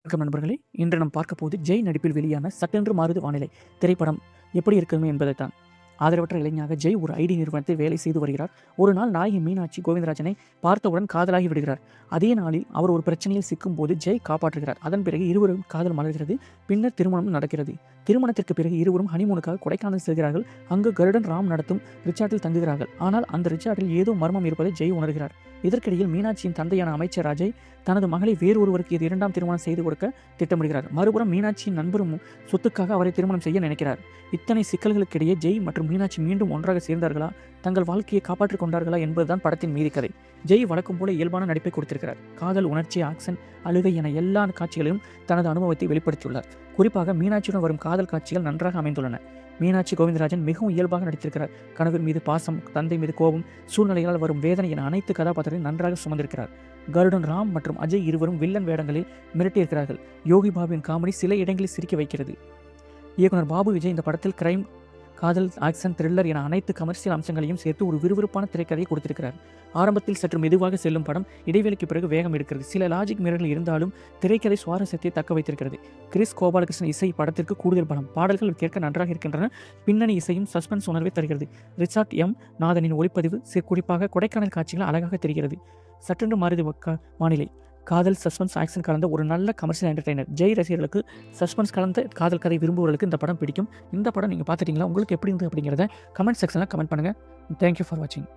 வணக்கம் நண்பர்களே. இன்று நாம் பார்க்க போவது ஜெய் நடிப்பில் வெளியான சட்டென்று மாறுது வானிலை திரைப்படம் எப்படி இருக்கும் என்பதைத்தான். ஆதரவற்ற இளைஞனாக ஜெய் ஒரு ஐடி நிறுவனத்தில் வேலை செய்து வருகிறார். ஒரு நாள் நாயகி மீனாட்சி கோவிந்தராஜனை பார்த்தவுடன் காதலாகி விடுகிறார். அதே நாளில் அவர் ஒரு பிரச்சனையில் சிக்கும் போது ஜெய் காப்பாற்றுகிறார். அதன் பிறகு இருவரும் காதல் மலர்கிறது. பின்னர் திருமணம் நடக்கிறது. திருமணத்திற்கு பிறகு இருவரும் ஹனிமூனுக்காக கொடைக்கானல் செல்கிறார்கள். அங்கு கருடன் ராம் நடத்தும் ரிசார்ட்டில் தங்குகிறார்கள். ஆனால் அந்த ரிசார்ட்டில் ஏதோ மர்மம் இருப்பதை ஜெய் உணர்கிறார். இதற்கிடையில் மீனாட்சியின் தந்தையான அமைச்சர் அஜய் தனது மகளை வேறு ஒருவருக்கு இது இரண்டாம் திருமணம் செய்து கொடுக்க திட்டமிடுகிறார். மறுபுறம் மீனாட்சியின் நண்பரும் சொத்துக்காக அவரை திருமணம் செய்ய நினைக்கிறார். இத்தனை சிக்கல்களுக்கிடையே ஜெய் மற்றும் மீனாட்சி மீண்டும் ஒன்றாக சேர்ந்தார்களா, தங்கள் வாழ்க்கையை காப்பாற்றிக் கொண்டார்களா என்பதுதான் படத்தின் மீதி கதை. ஜெய் வழக்கம் போல இயல்பான நடிப்பை கொடுத்திருக்கிறார். காதல், உணர்ச்சி, ஆக்சன், அழுகை என எல்லா காட்சிகளிலும் தனது அனுபவத்தை வெளிப்படுத்தியுள்ளார். குறிப்பாக மீனாட்சியுடன் வரும் காதல் காட்சிகள் நன்றாக அமைந்துள்ளன. மீனாட்சி கோவிந்தராஜன் மிகவும் இயல்பாக நடித்திருக்கிறார். கணவர் மீது பாசம், தந்தை மீது கோபம், சூழ்நிலையால் வரும் வேதனை என அனைத்து கதாபாத்திரத்தையும் நன்றாக சுமந்திருக்கிறார். கருடன் ராம் மற்றும் அஜய் இருவரும் வில்லன் வேடங்களில் மிரட்டியிருக்கிறார்கள். யோகி பாபுவின் காமெடி சில இடங்களில் சிரிக்க வைக்கிறது. இயக்குனர் பாபு விஜய் இந்த படத்தில் கிரைம், காதல், ஆக்சன், த்ரில்லர் என அனைத்து கமர்ஷியல் அம்சங்களையும் சேர்த்து ஒரு விறுவிறுப்பான திரைக்கதையை கொடுத்திருக்கிறார். ஆரம்பத்தில் சற்று மெதுவாக செல்லும் படம் இடைவேளைக்கு பிறகு வேகம் எடுக்கிறது. சில லாஜிக் மீறல்கள் இருந்தாலும் திரைக்கதை சுவாரஸ்யத்தை தக்க வைத்திருக்கிறது. கிறிஸ் கோபாலகிருஷ்ணன் இசை படத்திற்கு கூடுதல் பலம். பாடல்கள் கேட்க நன்றாக இருக்கின்றன. பின்னணி இசையும் சஸ்பென்ஸ் உணர்வை தருகிறது. ரிச்சார்ட் எம் நாதனின் ஒளிப்பதிவு குறிப்பாக கொடைக்கானல் காட்சிகள் அழகாக தெரிகிறது. சட்டென்று மாறுது வானிலை காதல், சஸ்பென்ஸ், ஆக்ஷன் கலந்த ஒரு நல்ல கமர்ஷியல் என்டர்டைனர். ஜெய் ரசிகர்களுக்கு, சஸ்பென்ஸ் கலந்த காதல் கதை விரும்புவர்களுக்கு இந்த படம் பிடிக்கும். இந்த படம் நீங்கள் பார்த்துட்டீங்களா? உங்களுக்கு எப்படி இருந்தது அப்படிங்கிறத கமெண்ட் செக்ஷனில் கமெண்ட் பண்ணுங்கள். தேங்க்யூ ஃபார் வாட்சிங்.